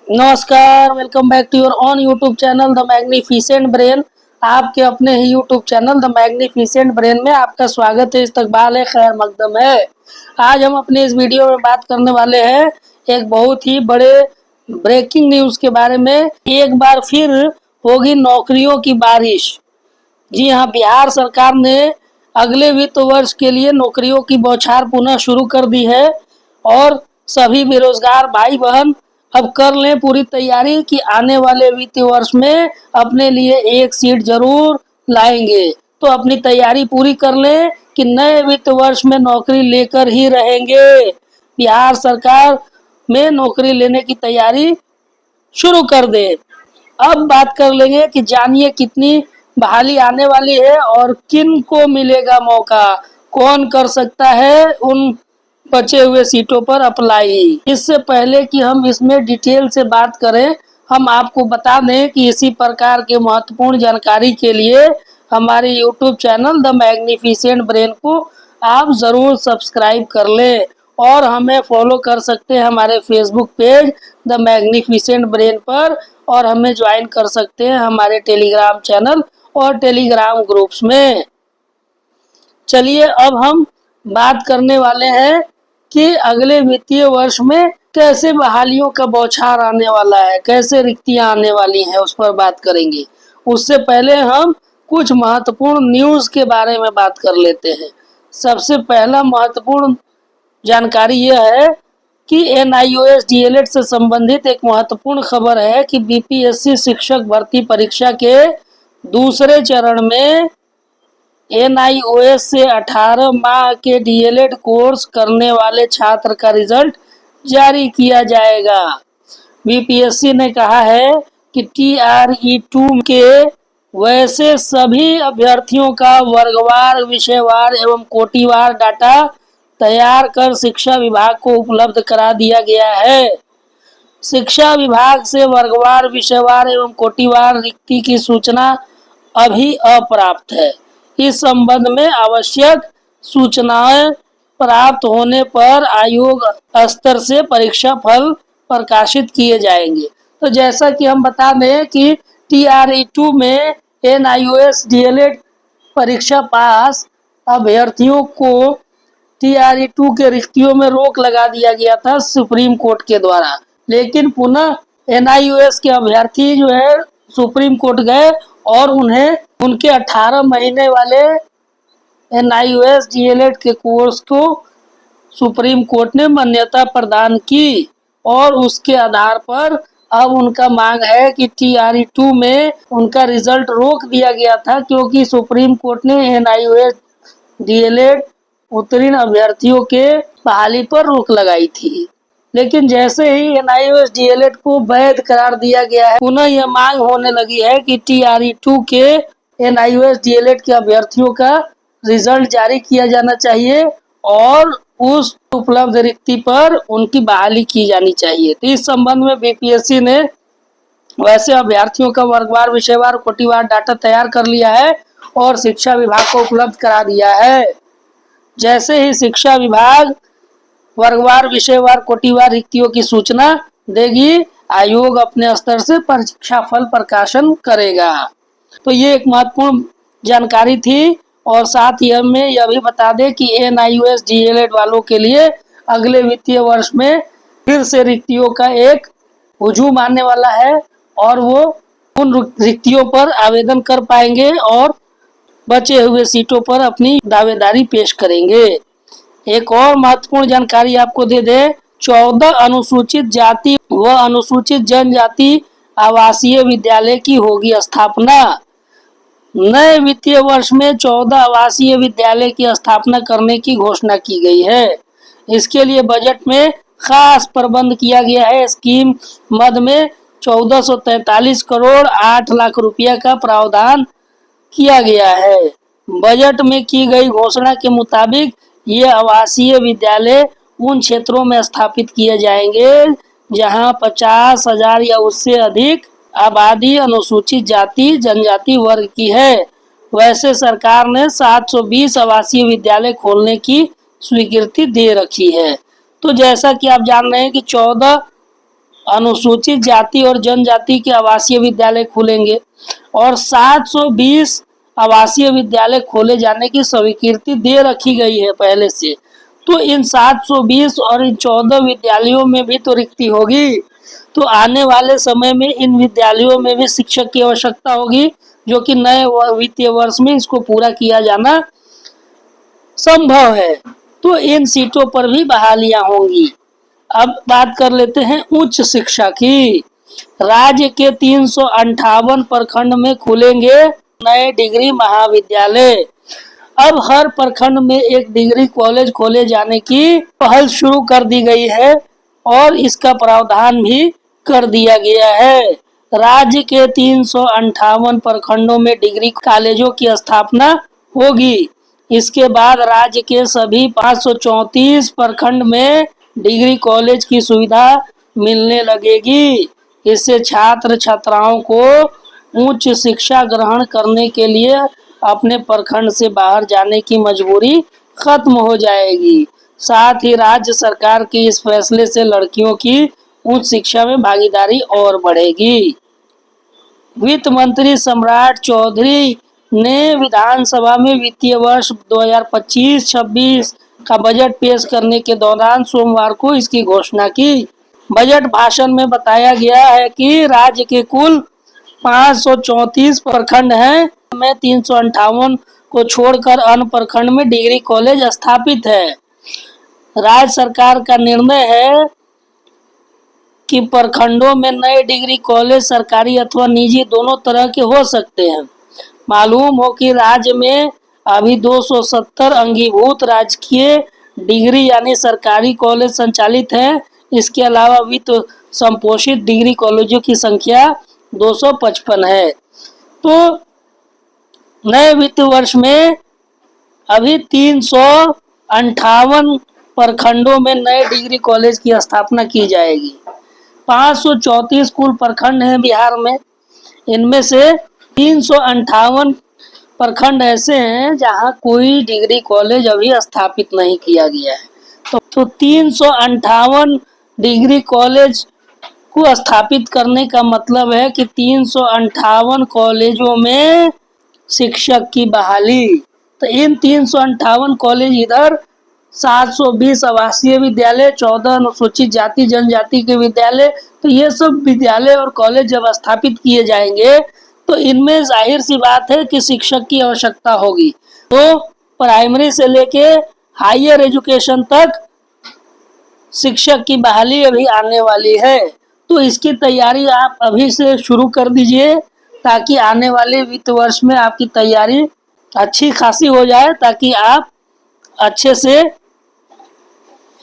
नमस्कार, welcome back to your on YouTube channel the magnificent brain. आपके अपने ही YouTube channel the magnificent brain में आपका स्वागत है। इस्तकबाल है, खैर मकदम है। आज हम अपने इस वीडियो में बात करने वाले हैं एक बहुत ही बड़े ब्रेकिंग न्यूज़ के बारे में। एक बार फिर होगी नौकरियों की बारिश। जी हाँ, बिहार सरकार ने अगले वित्त वर्ष के लिए नौकरियों की बौछार पुनः शुरू कर दी है और सभी बेरोजगार भाई बहन अब कर लें पूरी तैयारी कि आने वाले वित्तीय वर्ष में अपने लिए एक सीट जरूर लाएंगे। तो अपनी तैयारी पूरी कर लें कि नए वित्त वर्ष में नौकरी लेकर ही रहेंगे। बिहार सरकार में नौकरी लेने की तैयारी शुरू कर दे। अब बात कर लेंगे कि जानिए कितनी बहाली आने वाली है और किन को मिलेगा मौका, कौन कर सकता है उन बचे हुए सीटों पर अप्लाई। इससे पहले कि हम इसमें डिटेल से बात करें, हम आपको बता दें कि इसी प्रकार के महत्वपूर्ण जानकारी के लिए हमारे YouTube channel the magnificent brain को आप ज़रूर सब्सक्राइब कर लें और हमें फॉलो कर सकते हैं हमारे Facebook page the magnificent brain पर, और हमें ज्वाइन कर सकते हैं हमारे टेलीग्राम चैनल और टेलीग्राम ग्रुप्स में। चलिए अब हम बात करने वाले हैं कि अगले वित्तीय वर्ष में कैसे बहालियों का बौछार आने वाला है, कैसे रिक्तियां आने वाली हैं, उस पर बात करेंगे। उससे पहले हम कुछ महत्वपूर्ण न्यूज़ के बारे में बात कर लेते हैं। सबसे पहला महत्वपूर्ण जानकारी यह है कि NIOS DLED से संबंधित एक महत्वपूर्ण खबर है कि BPSC शिक्षक भर्ती परीक्षा के दूसरे चरण में NIOS से 18 माह के DLED कोर्स करने वाले छात्र का रिजल्ट जारी किया जाएगा। BPSC ने कहा है कि TRE2 के वैसे सभी अभ्यर्थियों का वर्गवार, विषयवार एवं कोटिवार डाटा तैयार कर शिक्षा विभाग को उपलब्ध करा दिया गया है। शिक्षा विभाग से वर्गवार, विषयवार एवं कोटिवार रिक्ति की सूचना अभी अप्राप्त है। इस संबंध में आवश्यक सूचनाएं प्राप्त होने पर आयोग स्तर से परीक्षा फल प्रकाशित किए जाएंगे। तो जैसा कि हम बता दें कि TRE2 में NIOS DLED परीक्षा पास अभ्यर्थियों को TRE2 के रिक्तियों में रोक लगा दिया गया था सुप्रीम कोर्ट के द्वारा, लेकिन पुनः NIOS के अभ्यर्थी जो है सुप्रीम कोर्ट गए और उन्हें उनके 18 महीने वाले NIOS DLED के कोर्स को सुप्रीम कोर्ट ने मान्यता प्रदान की और उसके आधार पर अब उनका मांग है कि TRE2 में उनका रिजल्ट रोक दिया गया था क्योंकि सुप्रीम कोर्ट ने NIOS DLED उत्तीर्ण अभ्यर्थियों के बहाली पर रोक लगाई थी। लेकिन जैसे ही NIOS DLED को वैध करार दिया गया है, पुनः यह मांग होने लगी है कि TRE2 के NIOS DLED के अभ्यर्थियों का रिजल्ट जारी किया जाना चाहिए और उस उपलब्ध रिक्ति पर उनकी बहाली की जानी चाहिए। तो इस संबंध में BPSC ने वैसे अभ्यर्थियों का वर्गवार, विषयवार, कोटिवार डाटा तैयार कर लिया है और शिक्षा विभाग को उपलब्ध करा दिया है। जैसे ही शिक्षा विभाग वर्गवार, विषयवार, कोटिवार रिक्तियों की सूचना देगी, आयोग अपने स्तर से परीक्षा फल प्रकाशन करेगा। तो ये एक महत्वपूर्ण जानकारी थी और साथ ही हमें यह भी बता दें कि NIOS DLED वालों के लिए अगले वित्तीय वर्ष में फिर से रिक्तियों का एक हुजूम आने वाला है और वो उन रिक्तियों पर आवेदन कर पाएंगे और बचे हुए सीटों पर अपनी दावेदारी पेश करेंगे। एक और महत्वपूर्ण जानकारी आपको दे दें, 14 अनुसूचित जाति व अनुसूचित जनजाति आवासीय विद्यालय की होगी स्थापना। नए वित्तीय वर्ष में 14 आवासीय विद्यालय की स्थापना करने की घोषणा की गई है। इसके लिए बजट में खास प्रबंध किया गया है। स्कीम मद में 1443 करोड़ 8 लाख रुपया का प्रावधान किया गया है। बजट में की गई घोषणा के मुताबिक ये आवासीय विद्यालय उन क्षेत्रों में स्थापित किए जाएंगे जहां 50,000 या उससे अधिक आबादी अनुसूचित जाति जनजाति वर्ग की है। वैसे सरकार ने 720 आवासीय विद्यालय खोलने की स्वीकृति दे रखी है। तो जैसा कि आप जान रहे हैं कि 14 अनुसूचित जाति और जनजाति के आवासीय विद्यालय खुलेंगे और 720 आवासीय विद्यालय खोले जाने की स्वीकृति दे रखी गई है पहले से। तो इन 720 और इन 14 विद्यालयों में भी तो रिक्ति होगी, तो आने वाले समय में इन विद्यालयों में भी शिक्षक की आवश्यकता होगी, जो कि नए वित्तीय वर्ष में इसको पूरा किया जाना संभव है। तो इन सीटों पर भी बहालियां होंगी। अब बात कर लेते हैं उच्च शिक्षा की। राज्य के 358 प्रखंड में खुलेंगे नए डिग्री महाविद्यालय। अब हर प्रखंड में एक डिग्री कॉलेज खोले जाने की पहल शुरू कर दी गई है और इसका प्रावधान भी कर दिया गया है। राज्य के 358 प्रखंडों में डिग्री कॉलेजों की स्थापना होगी। इसके बाद राज्य के सभी 534 प्रखंड में डिग्री कॉलेज की सुविधा मिलने लगेगी। इससे छात्र छात्राओं को उच्च शिक्षा ग्रहण करने के लिए अपने प्रखंड से बाहर जाने की मजबूरी खत्म हो जाएगी। साथ ही राज्य सरकार के इस फैसले से लड़कियों की उच्च शिक्षा में भागीदारी और बढ़ेगी। वित्त मंत्री सम्राट चौधरी ने विधानसभा में वित्तीय वर्ष 2025-26 का बजट पेश करने के दौरान सोमवार को इसकी घोषणा की। बजट भाषण में बताया गया है कि राज्य के कुल 534 प्रखंड हैं, में 358 को छोड़कर अन्य प्रखंड में डिग्री कॉलेज स्थापित है। राज्य सरकार का निर्णय है कि प्रखंडों में नए डिग्री कॉलेज सरकारी अथवा निजी दोनों तरह के हो सकते हैं। मालूम हो कि राज्य में अभी 270 अंगीभूत राजकीय डिग्री यानी सरकारी कॉलेज संचालित हैं। इसके अलावा वित्त संपोषित डिग्री कॉलेजों की संख्या 255 है। तो नए वित्त वर्ष में अभी 358 प्रखंडों में नए डिग्री कॉलेज की स्थापना की जाएगी। 534 कुल प्रखंड हैं बिहार में। इनमें से 358 प्रखंड ऐसे हैं जहां कोई डिग्री कॉलेज अभी स्थापित नहीं किया गया है। तो 358 डिग्री कॉलेज को स्थापित करने का मतलब है कि 358 कॉलेजों में शिक्षक की बहाली। तो इन 358 कॉलेज इधर 720 आवासीय विद्यालय, 14 अनुसूचित जाति जनजाति के विद्यालय, तो ये सब विद्यालय और कॉलेज जब स्थापित किए जाएंगे तो इनमें जाहिर सी बात है कि शिक्षक की आवश्यकता होगी। तो प्राइमरी से लेके हायर एजुकेशन तक शिक्षक की बहाली अभी आने वाली है। तो इसकी तैयारी आप अभी से शुरू कर दीजिए ताकि आने वाले वित्त वर्ष में आपकी तैयारी अच्छी खासी हो जाए, ताकि आप अच्छे से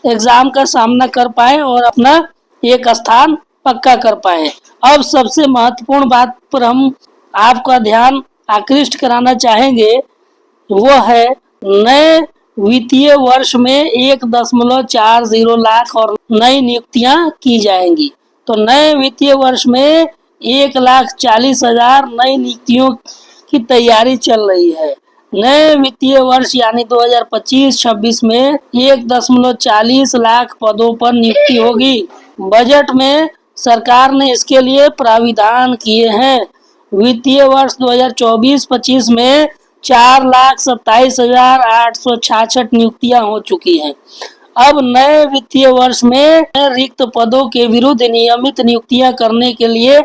एग्जाम का सामना कर पाए और अपना एक स्थान पक्का कर पाए। अब सबसे महत्वपूर्ण बात पर हम आपका ध्यान आकृष्ट कराना चाहेंगे, वो है नए वित्तीय वर्ष में 1.40 लाख और नई नियुक्तियां की जाएंगी। तो नए वित्तीय वर्ष में 1,40,000 नई नियुक्तियों की तैयारी चल रही है। नए वित्तीय वर्ष यानी 2025-26 में 1.40 लाख पदों पर नियुक्ति होगी। बजट में सरकार ने इसके लिए प्राविधान किए हैं। वित्तीय वर्ष 2024-25 में 4,27,866 नियुक्तियां हो चुकी हैं। अब नए वित्तीय वर्ष में रिक्त पदों के विरुद्ध नियमित नियुक्तियां करने के लिए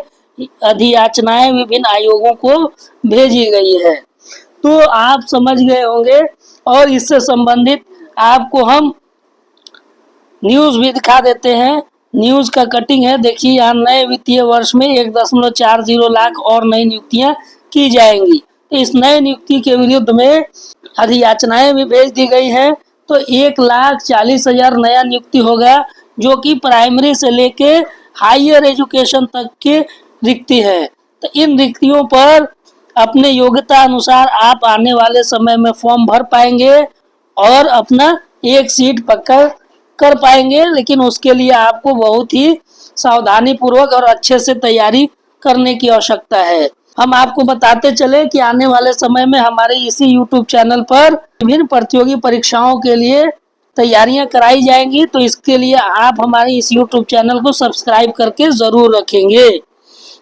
अधियाचनाएं विभिन्न आयोगों को भेजी गई है। तो आप समझ गए होंगे और इससे संबंधित आपको हम न्यूज भी दिखा देते हैं। न्यूज का कटिंग है, देखिए यहाँ नए वित्तीय वर्ष में 1.40 लाख और नई नियुक्तियां की जाएंगी। तो इस नए नियुक्ति के विरुद्ध में अधियाचनाएं भी भेज दी गई हैं। तो 1,40,000 नया नियुक्ति होगा, जो कि प्राइमरी से लेके हायर एजुकेशन तक की रिक्ति है। तो इन रिक्तियों पर अपने योग्यता अनुसार आप आने वाले समय में फॉर्म भर पाएंगे और अपना एक सीट पक्का कर पाएंगे। लेकिन उसके लिए आपको बहुत ही सावधानी पूर्वक और अच्छे से तैयारी करने की आवश्यकता है। हम आपको बताते चले कि आने वाले समय में हमारे इसी YouTube चैनल पर विभिन्न प्रतियोगी परीक्षाओं के लिए तैयारियां कराई जाएंगी, तो इसके लिए आप हमारे इस YouTube चैनल को सब्सक्राइब करके ज़रूर रखेंगे।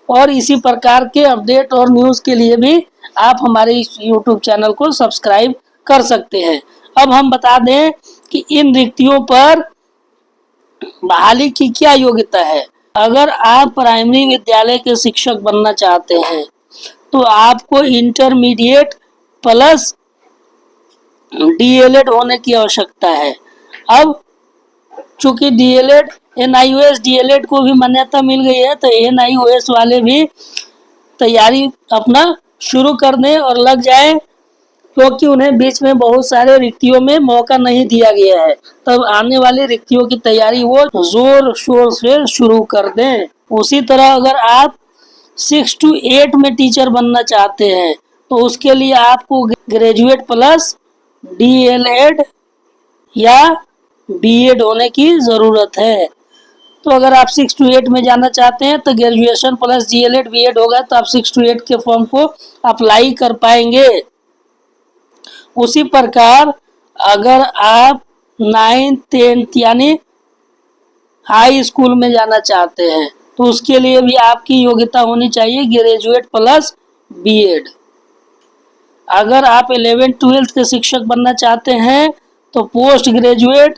और इसी प्रकार के अपडेट और न्यूज़ के लिए भी आप हमारे इस YouTube चैनल को सब्सक्राइब कर सकते हैं। अब हम बता दें कि इन रिक्तियों पर बहाली की क्या योग्यता है। अगर आप प्राइमरी विद्यालय के शिक्षक बनना चाहते हैं तो आपको इंटरमीडिएट प्लस डीएलएड होने की आवश्यकता है। अब चूंकि डीएलएड एनआईओएस डीएलएड को भी मान्यता मिल गई है, तो एनआईओएस वाले भी तैयारी अपना शुरू कर दें और लग जाए, क्योंकि उन्हें बीच में बहुत सारे रिक्तियों में मौका नहीं दिया गया है। तब आने वाली रिक्तियों की तैयारी वो जोर शोर से शुरू कर दें। उसी तरह अगर आप 6 to 8 में टीचर बनना चाहते हैं तो उसके लिए आपको ग्रेजुएट प्लस डीएलएड या बीएड होने की ज़रूरत है। तो अगर आप 6 to 8 में जाना चाहते हैं तो ग्रेजुएशन प्लस डीएलएड बीएड होगा, तो आप 6 to 8 के फॉर्म को अप्लाई कर पाएंगे। उसी प्रकार अगर आप 9th 10th यानी हाई स्कूल में जाना चाहते हैं तो उसके लिए भी आपकी योग्यता होनी चाहिए ग्रेजुएट प्लस बीएड। अगर आप 11th 12th के शिक्षक बनना चाहते हैं तो पोस्ट ग्रेजुएट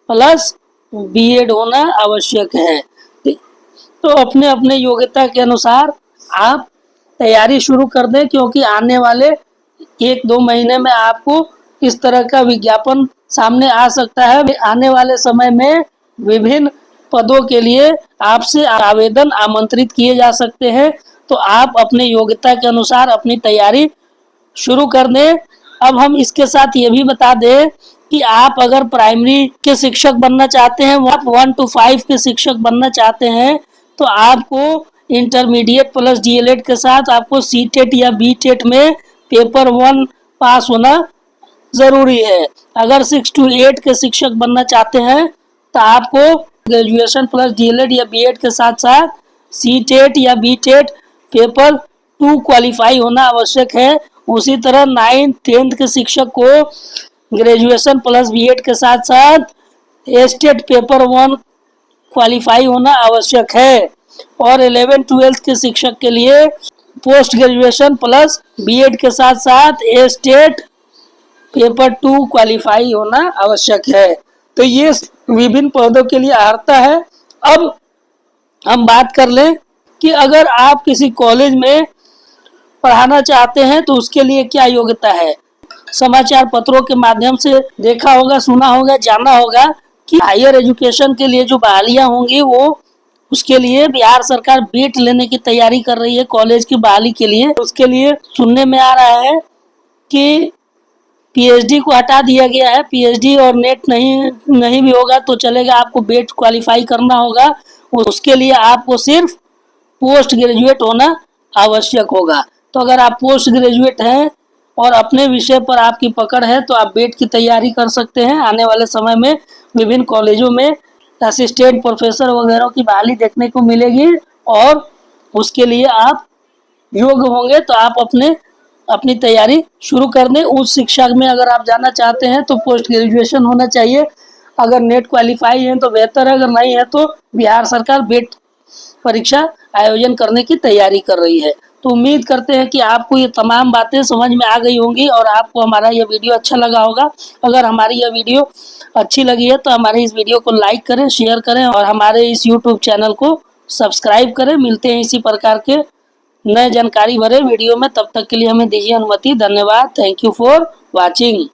प्लस बीएड होना आवश्यक है। तो अपने अपने योग्यता के अनुसार आप तैयारी शुरू कर दें, क्योंकि आने वाले 1-2 महीने में आपको इस तरह का विज्ञापन सामने आ सकता है। आने वाले समय में विभिन्न पदों के लिए आपसे आवेदन आमंत्रित किए जा सकते हैं, तो आप अपने योग्यता के अनुसार अपनी तैयारी शुरू कर दें। अब हम इसके साथ ये भी बता दें कि आप अगर प्राइमरी के शिक्षक बनना चाहते हैं, आप 1 to 5 के शिक्षक बनना चाहते हैं, तो आपको इंटरमीडिएट प्लस डीएलएड के साथ आपको सीटेट या बीटेट में पेपर 1 पास होना ज़रूरी है। अगर 6 to 8 के शिक्षक बनना चाहते हैं तो आपको ग्रेजुएशन प्लस डीएलएड या बीएड के साथ साथ सीटेट या बीटेट पेपर 2 क्वालिफाई होना आवश्यक है। उसी तरह 9th 10th के शिक्षक को ग्रेजुएशन प्लस बीएड के साथ साथ स्टेट पेपर 1 क्वालिफाई होना आवश्यक है। और 11th 12th के शिक्षक के लिए पोस्ट ग्रेजुएशन प्लस बीएड के साथ साथ स्टेट पेपर 2 क्वालिफाई होना आवश्यक है। तो ये विभिन्न पदों के लिए अर्हता है। अब हम बात कर लें कि अगर आप किसी कॉलेज में पढ़ाना चाहते हैं तो उसके लिए क्या योग्यता है। समाचार पत्रों के माध्यम से देखा होगा, सुना होगा, जाना होगा कि हायर एजुकेशन के लिए जो बहालियां होंगी वो उसके लिए बिहार सरकार बीट लेने की तैयारी कर रही है कॉलेज की बहाली के लिए। उसके लिए सुनने में आ रहा है कि पीएचडी को हटा दिया गया है। पीएचडी और नेट नहीं भी होगा तो चलेगा, आपको बीट क्वालिफाई करना होगा। उसके लिए आपको सिर्फ पोस्ट ग्रेजुएट होना आवश्यक होगा। तो अगर आप पोस्ट ग्रेजुएट हैं और अपने विषय पर आपकी पकड़ है तो आप बीट की तैयारी कर सकते हैं। आने वाले समय में विभिन्न कॉलेजों में असिस्टेंट प्रोफेसर वगैरह की बहाली देखने को मिलेगी और उसके लिए आप योग्य होंगे, तो आप अपनी तैयारी शुरू कर दें। उच्च शिक्षा में अगर आप जाना चाहते हैं तो पोस्ट ग्रेजुएशन होना चाहिए। अगर नेट क्वालिफाई है तो बेहतर है, अगर नहीं है तो बिहार सरकार बीट परीक्षा आयोजन करने की तैयारी कर रही है। तो उम्मीद करते हैं कि आपको ये तमाम बातें समझ में आ गई होंगी और आपको हमारा यह वीडियो अच्छा लगा होगा। अगर हमारी यह वीडियो अच्छी लगी है तो हमारे इस वीडियो को लाइक करें, शेयर करें और हमारे इस YouTube चैनल को सब्सक्राइब करें। मिलते हैं इसी प्रकार के नए जानकारी भरे वीडियो में, तब तक के लिए हमें दीजिए अनुमति। धन्यवाद। Thank you for watching.